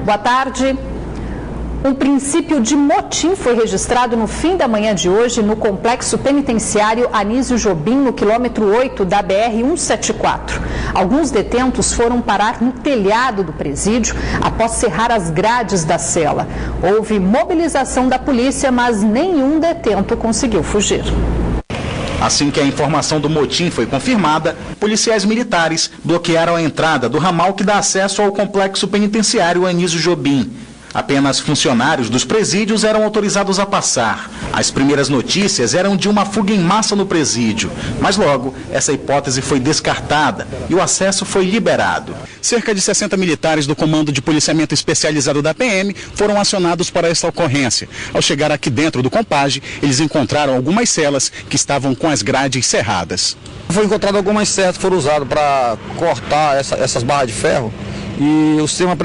Boa tarde. Um princípio de motim foi registrado no fim da manhã de hoje no complexo penitenciário Anísio Jobim, no quilômetro 8 da BR-174. Alguns detentos foram parar no telhado do presídio após serrar as grades da cela. Houve mobilização da polícia, mas nenhum detento conseguiu fugir. Assim que a informação do motim foi confirmada, policiais militares bloquearam a entrada do ramal que dá acesso ao complexo penitenciário Anísio Jobim. Apenas funcionários dos presídios eram autorizados a passar. As primeiras notícias eram de uma fuga em massa no presídio, mas logo essa hipótese foi descartada e o acesso foi liberado. Cerca de 60 militares do Comando de Policiamento Especializado da PM foram acionados para essa ocorrência. Ao chegar aqui dentro do Compage, eles encontraram algumas celas que estavam com as grades cerradas. Foi encontrado algumas celas que foram usadas para cortar essas barras de ferro. E o sistema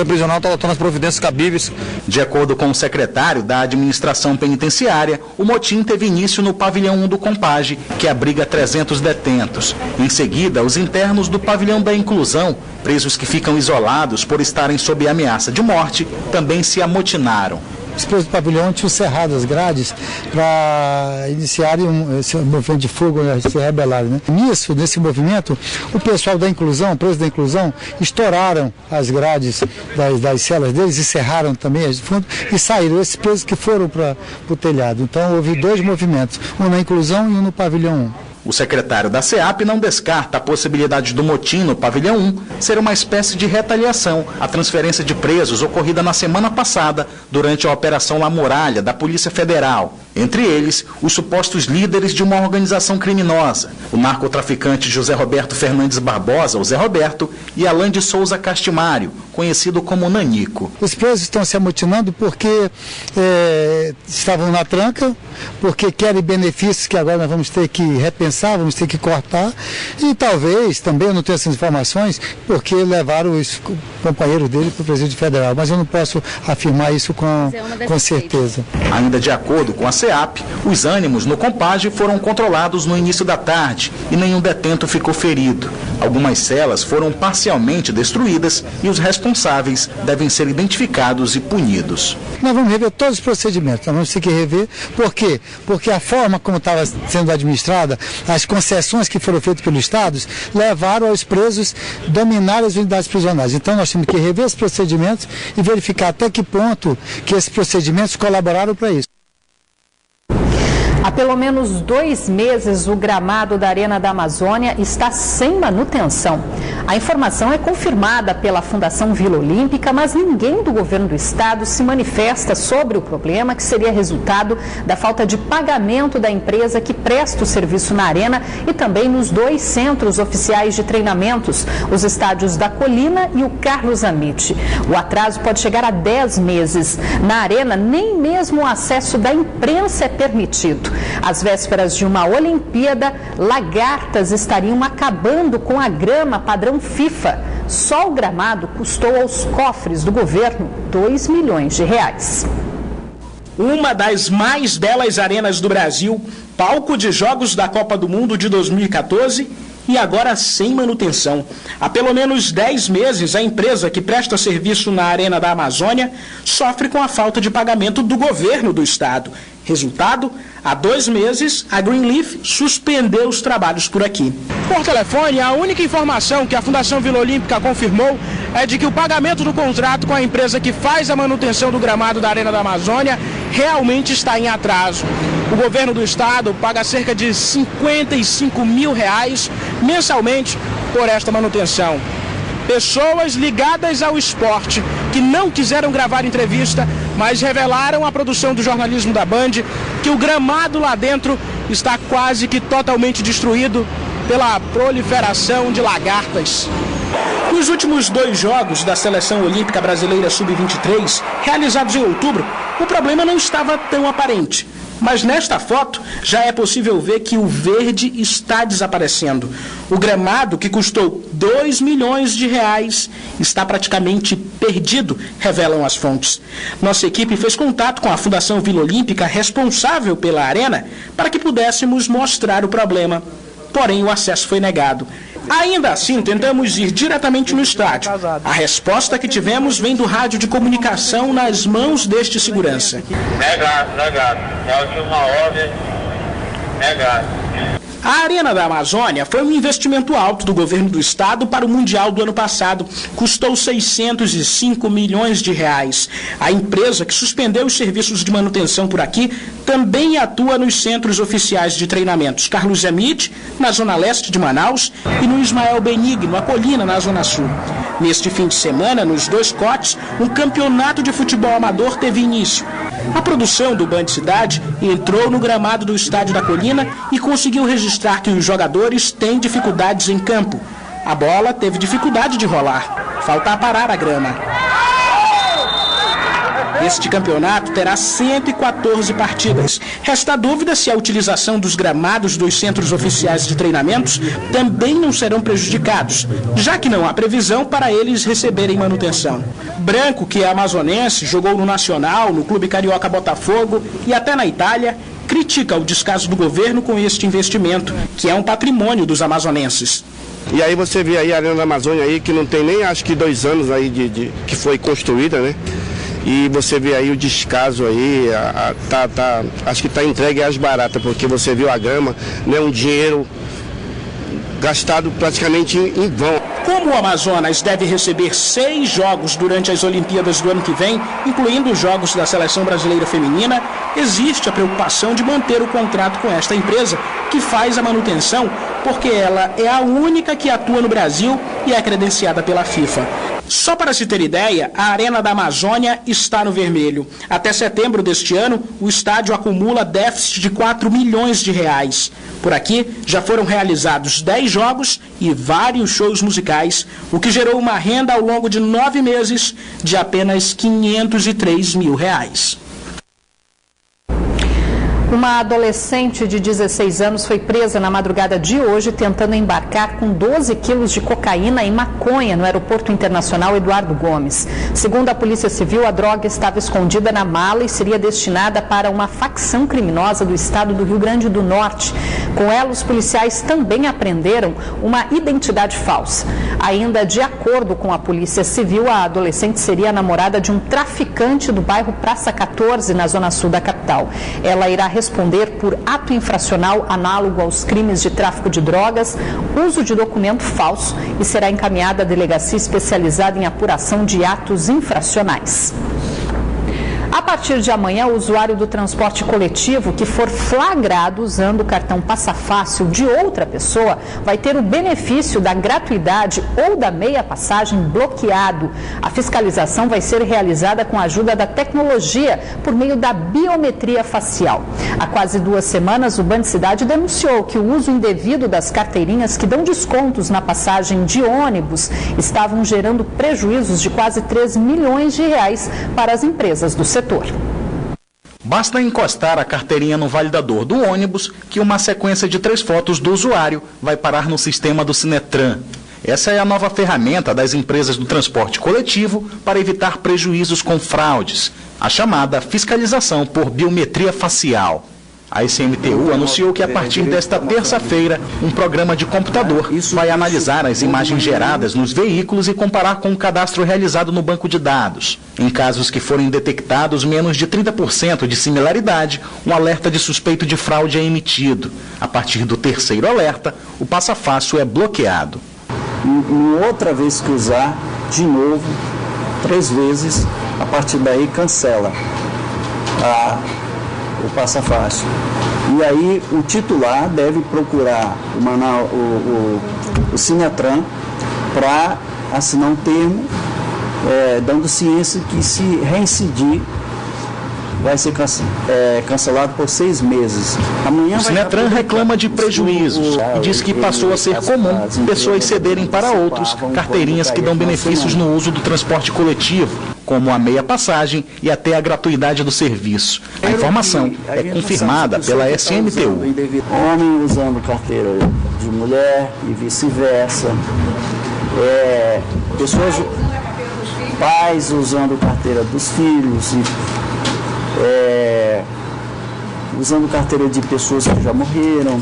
prisional está adotando as providências cabíveis. De acordo com o secretário da Administração Penitenciária, o motim teve início no pavilhão 1 do Compage, que abriga 300 detentos. Em seguida, os internos do pavilhão da Inclusão, presos que ficam isolados por estarem sob ameaça de morte, também se amotinaram. Os presos do pavilhão tinham cerrado as grades para iniciarem esse movimento de fuga, se rebelarem, né? Nesse movimento, o pessoal da Inclusão, presos da Inclusão, estouraram as grades das celas deles e cerraram também as de fundo e saíram. Esses presos que foram para o telhado. Então houve dois movimentos, um na Inclusão e um no pavilhão 1. O secretário da SEAP não descarta a possibilidade do motim no pavilhão 1 ser uma espécie de retaliação à transferência de presos ocorrida na semana passada durante a Operação La Muralha da Polícia Federal. Entre eles, os supostos líderes de uma organização criminosa, o narcotraficante José Roberto Fernandes Barbosa, o Zé Roberto, e Alain de Souza Castimário, conhecido como Nanico. Os presos estão se amotinando porque estavam na tranca, porque querem benefícios que agora nós vamos ter que repensar, vamos ter que cortar, e talvez, também eu não tenho essas informações, porque levaram os companheiros dele para o presídio federal, mas eu não posso afirmar isso com certeza. Ainda de acordo com a SEAP, os ânimos no Compage foram controlados no início da tarde e nenhum detento ficou ferido. Algumas celas foram parcialmente destruídas e os responsáveis devem ser identificados e punidos. Nós vamos rever todos os procedimentos, nós vamos ter que rever. Por quê? Porque a forma como estava sendo administrada, as concessões que foram feitas pelos estados, levaram aos presos dominarem as unidades prisionais. Então nós temos que rever os procedimentos e verificar até que ponto que esses procedimentos colaboraram para isso. Há pelo menos 2 meses, o gramado da Arena da Amazônia está sem manutenção. A informação é confirmada pela Fundação Vila Olímpica, mas ninguém do governo do estado se manifesta sobre o problema, que seria resultado da falta de pagamento da empresa que presta o serviço na arena e também nos 2 centros oficiais de treinamentos, os estádios da Colina e o Carlos Amit. O atraso pode chegar a 10 meses. Na arena, nem mesmo o acesso da imprensa é permitido. Às vésperas de uma Olimpíada, lagartas estariam acabando com a grama padrão FIFA. Só o gramado custou aos cofres do governo R$2 milhões. Uma das mais belas arenas do Brasil, palco de Jogos da Copa do Mundo de 2014 e agora sem manutenção. Há pelo menos 10 meses, a empresa que presta serviço na Arena da Amazônia sofre com a falta de pagamento do governo do estado. Resultado, há 2 meses, a Greenleaf suspendeu os trabalhos por aqui. Por telefone, a única informação que a Fundação Vila Olímpica confirmou é de que o pagamento do contrato com a empresa que faz a manutenção do gramado da Arena da Amazônia realmente está em atraso. O governo do estado paga cerca de R$55 mil mensalmente por esta manutenção. Pessoas ligadas ao esporte que não quiseram gravar entrevista, mas revelaram à produção do jornalismo da Band que o gramado lá dentro está quase que totalmente destruído pela proliferação de lagartas. Nos últimos 2 jogos da Seleção Olímpica Brasileira Sub-23, realizados em outubro, o problema não estava tão aparente. Mas nesta foto já é possível ver que o verde está desaparecendo. O gramado, que custou R$2 milhões, está praticamente perdido, revelam as fontes. Nossa equipe fez contato com a Fundação Vila Olímpica, responsável pela arena, para que pudéssemos mostrar o problema. Porém, o acesso foi negado. Ainda assim, tentamos ir diretamente no estádio. A resposta que tivemos vem do rádio de comunicação nas mãos deste segurança. Negado. É de uma ordem, negado. A Arena da Amazônia foi um investimento alto do governo do estado para o Mundial do ano passado. Custou 605 milhões de reais. A empresa que suspendeu os serviços de manutenção por aqui também atua nos centros oficiais de treinamentos Carlos Zemit, na zona leste de Manaus, e no Ismael Benigno, a Colina, na zona sul. Neste fim de semana, nos dois cotes, um campeonato de futebol amador teve início. A produção do Band Cidade entrou no gramado do estádio da Colina e conseguiu registrar que os jogadores têm dificuldades em campo. A bola teve dificuldade de rolar. Falta parar a grama. Este campeonato terá 114 partidas. Resta dúvida se a utilização dos gramados dos centros oficiais de treinamentos também não serão prejudicados, já que não há previsão para eles receberem manutenção. Branco, que é amazonense, jogou no Nacional, no Clube Carioca Botafogo e até na Itália, critica o descaso do governo com este investimento, que é um patrimônio dos amazonenses. E aí você vê aí a Arena da Amazônia aí, que não tem nem acho que 2 anos aí que foi construída, né? E você vê aí o descaso aí, acho que está entregue às baratas, porque você viu a grama, né, um dinheiro gastado praticamente em vão. Como o Amazonas deve receber 6 jogos durante as Olimpíadas do ano que vem, incluindo os jogos da Seleção Brasileira Feminina, existe a preocupação de manter o contrato com esta empresa, que faz a manutenção, porque ela é a única que atua no Brasil e é credenciada pela FIFA. Só para se ter ideia, a Arena da Amazônia está no vermelho. Até setembro deste ano, o estádio acumula déficit de 4 milhões de reais. Por aqui, já foram realizados 10 jogos e vários shows musicais, o que gerou uma renda ao longo de 9 meses de apenas 503 mil reais. Uma adolescente de 16 anos foi presa na madrugada de hoje tentando embarcar com 12 quilos de cocaína e maconha no Aeroporto Internacional Eduardo Gomes. Segundo a Polícia Civil, a droga estava escondida na mala e seria destinada para uma facção criminosa do estado do Rio Grande do Norte. Com ela, os policiais também apreenderam uma identidade falsa. Ainda de acordo com a Polícia Civil, a adolescente seria a namorada de um traficante do bairro Praça 14, na zona sul da capital. Ela irá responder por ato infracional análogo aos crimes de tráfico de drogas, uso de documento falso e será encaminhada à delegacia especializada em apuração de atos infracionais. A partir de amanhã, o usuário do transporte coletivo que for flagrado usando o cartão Passa Fácil de outra pessoa vai ter o benefício da gratuidade ou da meia passagem bloqueado. A fiscalização vai ser realizada com a ajuda da tecnologia por meio da biometria facial. Há quase 2 semanas, o Band Cidade denunciou que o uso indevido das carteirinhas que dão descontos na passagem de ônibus estavam gerando prejuízos de quase 3 milhões de reais para as empresas do setor. Basta encostar a carteirinha no validador do ônibus que uma sequência de 3 fotos do usuário vai parar no sistema do Sinetran. Essa é a nova ferramenta das empresas do transporte coletivo para evitar prejuízos com fraudes, a chamada fiscalização por biometria facial. A ICMTU anunciou que a partir desta terça-feira, um programa de computador vai analisar as imagens geradas nos veículos e comparar com o cadastro realizado no banco de dados. Em casos que forem detectados menos de 30% de similaridade, um alerta de suspeito de fraude é emitido. A partir do 3º alerta, o Passa Fácil é bloqueado. Outra vez que usar, de novo, 3 vezes, a partir daí cancela o Passa Fácil. E aí o titular deve procurar o Sinetran para assinar um termo dando ciência que se reincidir vai ser cancelado por 6 meses. Amanhã o Sinetran reclama de prejuízos e diz que passou a ser comum pessoas cederem para outros carteirinhas que dão benefícios no uso do transporte coletivo, como a meia passagem e até a gratuidade do serviço. A informação é confirmada pela SMTU. Homem usando carteira de mulher e vice-versa. Pessoas, pais usando carteira dos filhos usando carteira de pessoas que já morreram.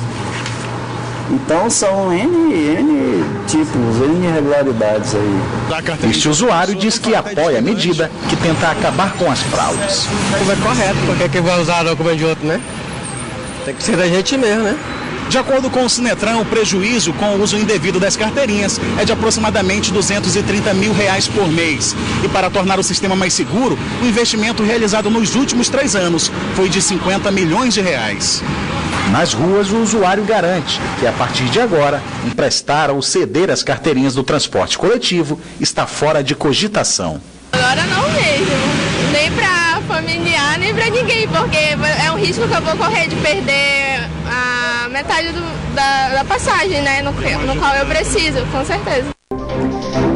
Então são N tipos, N irregularidades aí. Este usuário diz que apoia a medida que tenta acabar com as fraudes. É correto, porque quem vai usar documento de outro, né? Tem que ser da gente mesmo, né? De acordo com o Sinetran, o prejuízo com o uso indevido das carteirinhas é de aproximadamente R$230 mil por mês. E para tornar o sistema mais seguro, o investimento realizado nos últimos 3 anos foi de R$50 milhões. Nas ruas, o usuário garante que, a partir de agora, emprestar ou ceder as carteirinhas do transporte coletivo está fora de cogitação. Agora não mesmo, nem para familiar, nem para ninguém, porque é um risco que eu vou correr de perder a metade da passagem, né, no qual eu preciso, com certeza.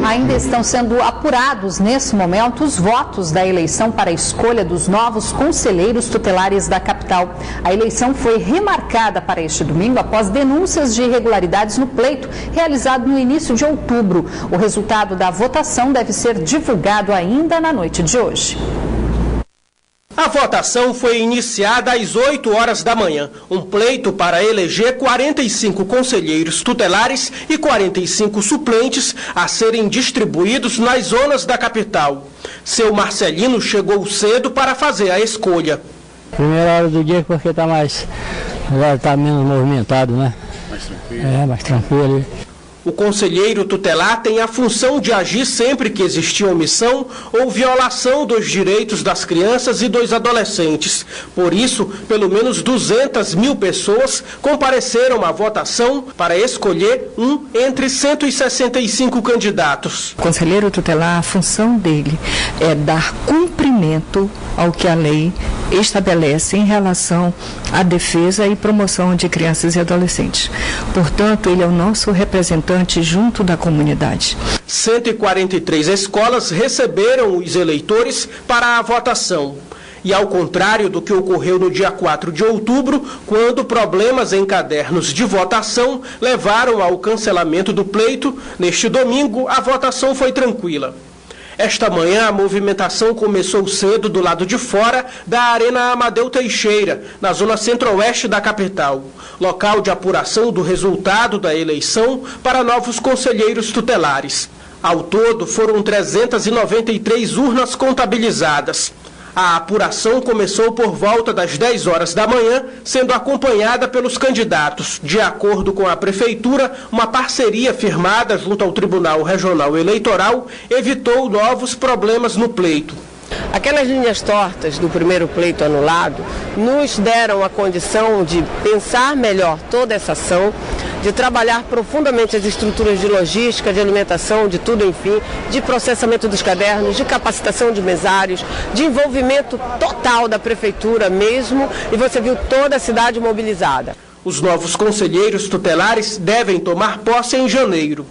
Ainda estão sendo apurados, nesse momento, os votos da eleição para a escolha dos novos conselheiros tutelares da capital. A eleição foi remarcada para este domingo após denúncias de irregularidades no pleito, realizado no início de outubro. O resultado da votação deve ser divulgado ainda na noite de hoje. A votação foi iniciada às 8 horas da manhã. Um pleito para eleger 45 conselheiros tutelares e 45 suplentes a serem distribuídos nas zonas da capital. Seu Marcelino chegou cedo para fazer a escolha. Primeira hora do dia porque está menos movimentado, né? Mais tranquilo. Mais tranquilo. O conselheiro tutelar tem a função de agir sempre que existir omissão ou violação dos direitos das crianças e dos adolescentes. Por isso, pelo menos 200 mil pessoas compareceram à votação para escolher um entre 165 candidatos. O conselheiro tutelar, a função dele é dar cumprimento ao que a lei estabelece em relação à defesa e promoção de crianças e adolescentes. Portanto, ele é o nosso representante junto da comunidade. 143 escolas receberam os eleitores para a votação. E ao contrário do que ocorreu no dia 4 de outubro, quando problemas em cadernos de votação levaram ao cancelamento do pleito, neste domingo a votação foi tranquila. Esta manhã, a movimentação começou cedo do lado de fora da Arena Amadeu Teixeira, na zona centro-oeste da capital, local de apuração do resultado da eleição para novos conselheiros tutelares. Ao todo, foram 393 urnas contabilizadas. A apuração começou por volta das 10 horas da manhã, sendo acompanhada pelos candidatos. De acordo com a Prefeitura, uma parceria firmada junto ao Tribunal Regional Eleitoral evitou novos problemas no pleito. Aquelas linhas tortas do primeiro pleito anulado nos deram a condição de pensar melhor toda essa ação, de trabalhar profundamente as estruturas de logística, de alimentação, de tudo, enfim, de processamento dos cadernos, de capacitação de mesários, de envolvimento total da prefeitura mesmo, e você viu toda a cidade mobilizada. Os novos conselheiros tutelares devem tomar posse em janeiro.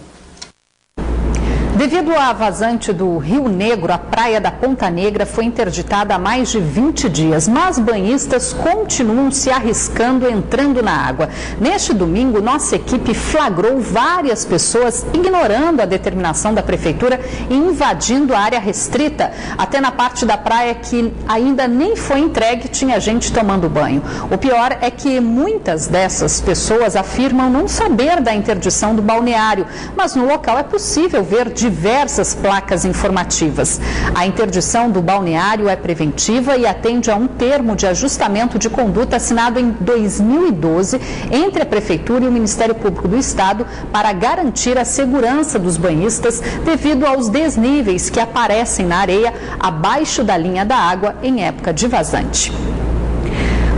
Devido à vazante do Rio Negro, a praia da Ponta Negra foi interditada há mais de 20 dias, mas banhistas continuam se arriscando entrando na água. Neste domingo, nossa equipe flagrou várias pessoas ignorando a determinação da prefeitura e invadindo a área restrita. Até na parte da praia que ainda nem foi entregue, tinha gente tomando banho. O pior é que muitas dessas pessoas afirmam não saber da interdição do balneário, mas no local é possível ver diversas placas informativas. A interdição do balneário é preventiva e atende a um termo de ajustamento de conduta assinado em 2012 entre a Prefeitura e o Ministério Público do Estado para garantir a segurança dos banhistas devido aos desníveis que aparecem na areia abaixo da linha da água em época de vazante.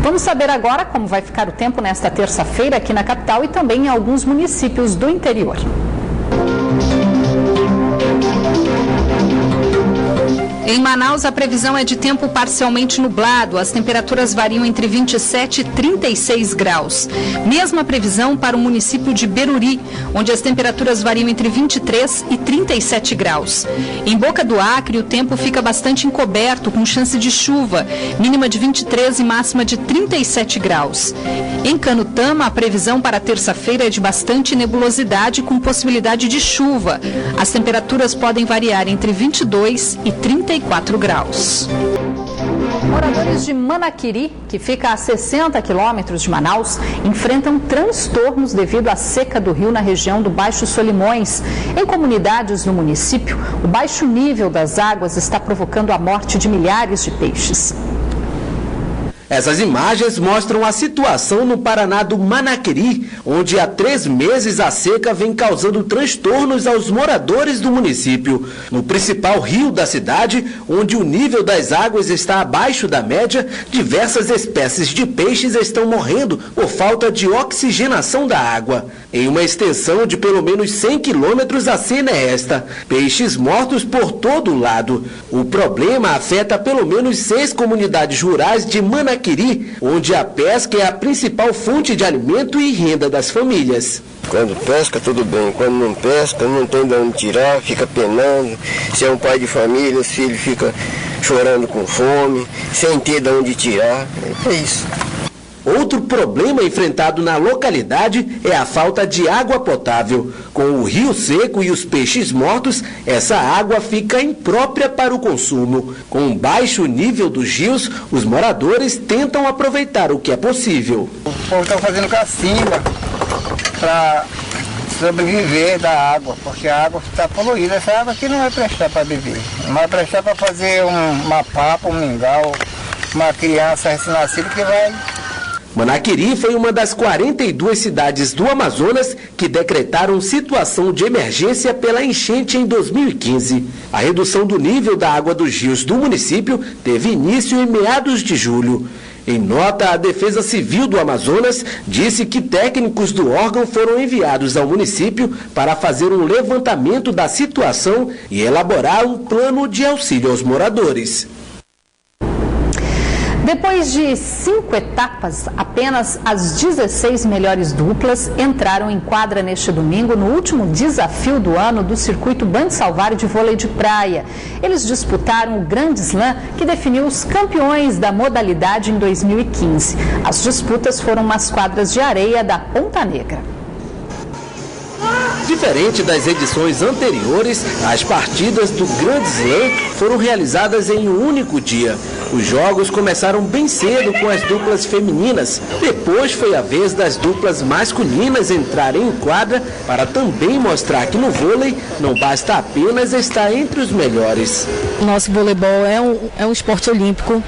Vamos saber agora como vai ficar o tempo nesta terça-feira aqui na capital e também em alguns municípios do interior. Em Manaus, a previsão é de tempo parcialmente nublado. As temperaturas variam entre 27 e 36 graus. Mesma previsão para o município de Beruri, onde as temperaturas variam entre 23 e 37 graus. Em Boca do Acre, o tempo fica bastante encoberto, com chance de chuva, mínima de 23 e máxima de 37 graus. Em Canutama, a previsão para terça-feira é de bastante nebulosidade, com possibilidade de chuva. As temperaturas podem variar entre 22 e 34 graus. Moradores de Manaquiri, que fica a 60 quilômetros de Manaus, enfrentam transtornos devido à seca do rio na região do Baixo Solimões. Em comunidades do município, o baixo nível das águas está provocando a morte de milhares de peixes. Essas imagens mostram a situação no Paraná do Manaquiri, onde há 3 meses a seca vem causando transtornos aos moradores do município. No principal rio da cidade, onde o nível das águas está abaixo da média, diversas espécies de peixes estão morrendo por falta de oxigenação da água. Em uma extensão de pelo menos 100 quilômetros, a cena é esta: peixes mortos por todo lado. O problema afeta pelo menos 6 comunidades rurais de Manaquiri, onde a pesca é a principal fonte de alimento e renda das famílias. Quando pesca, tudo bem. Quando não pesca, não tem de onde tirar, fica penando. Se é um pai de família, os filhos ficam chorando com fome, sem ter de onde tirar. É isso. Outro problema enfrentado na localidade é a falta de água potável. Com o rio seco e os peixes mortos, essa água fica imprópria para o consumo. Com um baixo nível dos rios, os moradores tentam aproveitar o que é possível. O povo está fazendo cacimba para sobreviver da água, porque a água está poluída. Essa água aqui não vai prestar para beber, não vai prestar para fazer uma papa, um mingau, uma criança recém-nascida que vai... Manaquiri foi uma das 42 cidades do Amazonas que decretaram situação de emergência pela enchente em 2015. A redução do nível da água dos rios do município teve início em meados de julho. Em nota, a Defesa Civil do Amazonas disse que técnicos do órgão foram enviados ao município para fazer um levantamento da situação e elaborar um plano de auxílio aos moradores. Depois de 5 etapas, apenas as 16 melhores duplas entraram em quadra neste domingo no último desafio do ano do circuito Band Salvário de vôlei de praia. Eles disputaram o Grande Slam, que definiu os campeões da modalidade em 2015. As disputas foram nas quadras de areia da Ponta Negra. Diferente das edições anteriores, as partidas do Grande Slam foram realizadas em um único dia. Os jogos começaram bem cedo com as duplas femininas. Depois foi a vez das duplas masculinas entrarem em quadra para também mostrar que no vôlei não basta apenas estar entre os melhores. O nosso voleibol é um esporte olímpico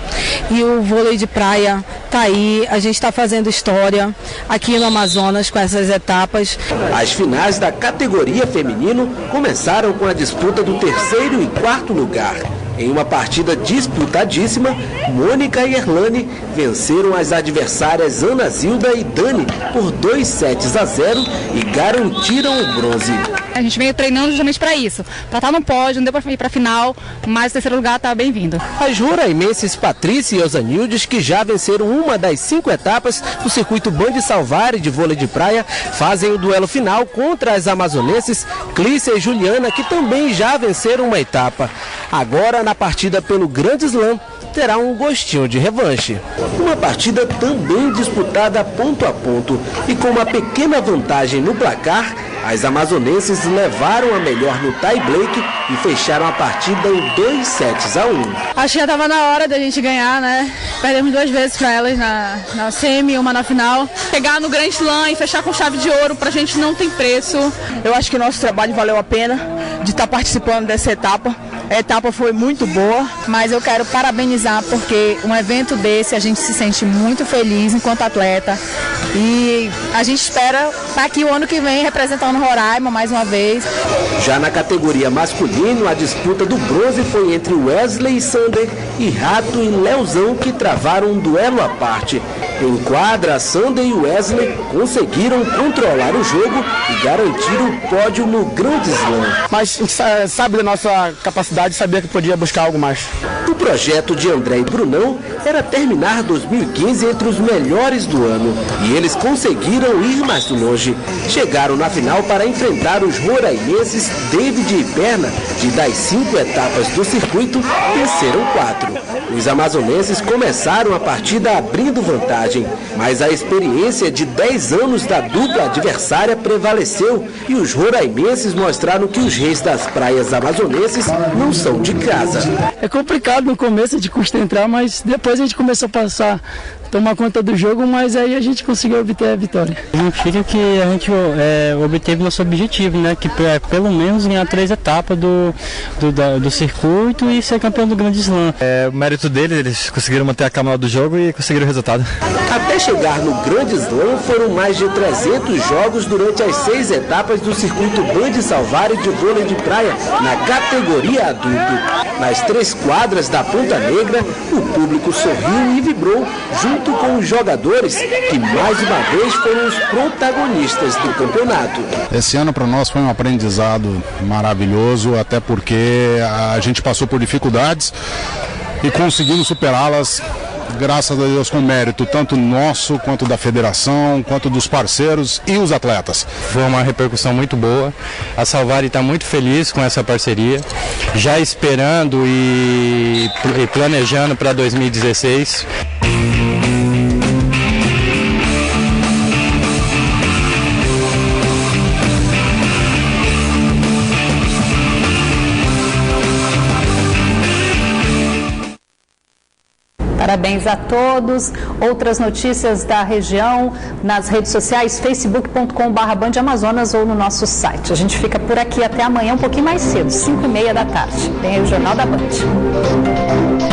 e o vôlei de praia está aí. A gente está fazendo história aqui no Amazonas com essas etapas. As finais da categoria feminino começaram com a disputa do 3º e 4º lugar. Em uma partida disputadíssima, Mônica e Erlane venceram as adversárias Ana Zilda e Dani por 2-0 e garantiram o bronze. A gente veio treinando justamente para isso, para estar no pódio, não deu para ir para a final, mas o 3º lugar está bem-vindo. As juraimenses Patrícia e Osanildes, que já venceram uma das 5 etapas do circuito Band Salvário de vôlei de praia, fazem o duelo final contra as amazonenses Clícia e Juliana, que também já venceram uma etapa. Agora, na partida pelo Grande Slam, terá um gostinho de revanche. Uma partida também disputada ponto a ponto e com uma pequena vantagem no placar, as amazonenses levaram a melhor no tie-break e fecharam a partida em 2-1. Acho que já estava na hora da gente ganhar, né? Perdemos 2 vezes para elas na semi, uma na final. Pegar no Grande Slam e fechar com chave de ouro pra gente não tem preço. Eu acho que nosso trabalho valeu a pena de estar participando dessa etapa. A etapa foi muito boa, mas eu quero parabenizar porque um evento desse a gente se sente muito feliz enquanto atleta e a gente espera estar aqui o ano que vem representando Roraima mais uma vez. Já na categoria masculino, a disputa do bronze foi entre Wesley e Sander e Rato e Leozão, que travaram um duelo à parte. Em quadra, Sander e Wesley conseguiram controlar o jogo e garantir o pódio no Grande Slam. Mas a gente sabe da nossa capacidade, sabia que podia buscar algo mais. O projeto de André e Brunão era terminar 2015 entre os melhores do ano e eles conseguiram ir mais longe. hoje. Chegaram na final para enfrentar os roraimenses David e Perna, e das 5 etapas do circuito, venceram 4. Os amazonenses começaram a partida abrindo vantagem, mas a experiência de 10 anos da dupla adversária prevaleceu e os roraimenses mostraram que os reis das praias amazonenses não são de casa. É complicado no começo, de custa entrar, mas depois a gente começou a tomar conta do jogo, mas aí a gente conseguiu obter a vitória. Significa que a gente obteve nosso objetivo, né? Que é pelo menos ganhar 3 etapas do circuito e ser campeão do Grande Slam. O mérito deles, eles conseguiram manter a calma do jogo e conseguiram o resultado. Até chegar no Grande Slam foram mais de 300 jogos durante as 6 etapas do circuito Band Salvário de vôlei de praia na categoria adulto. Nas 3 quadras da Ponta Negra, o público sorriu e vibrou junto com os jogadores, que mais uma vez foram os protagonistas do campeonato. Esse ano para nós foi um aprendizado maravilhoso, até porque a gente passou por dificuldades e conseguimos superá-las, graças a Deus, com mérito tanto nosso, quanto da federação, quanto dos parceiros e os atletas. Foi uma repercussão muito boa. A Salvari está muito feliz com essa parceria, já esperando e planejando para 2016. Parabéns a todos. Outras notícias da região nas redes sociais, facebook.com/bandamazonas ou no nosso site. A gente fica por aqui até amanhã, um pouquinho mais cedo, 5h30 da tarde. Tem aí o Jornal da Band.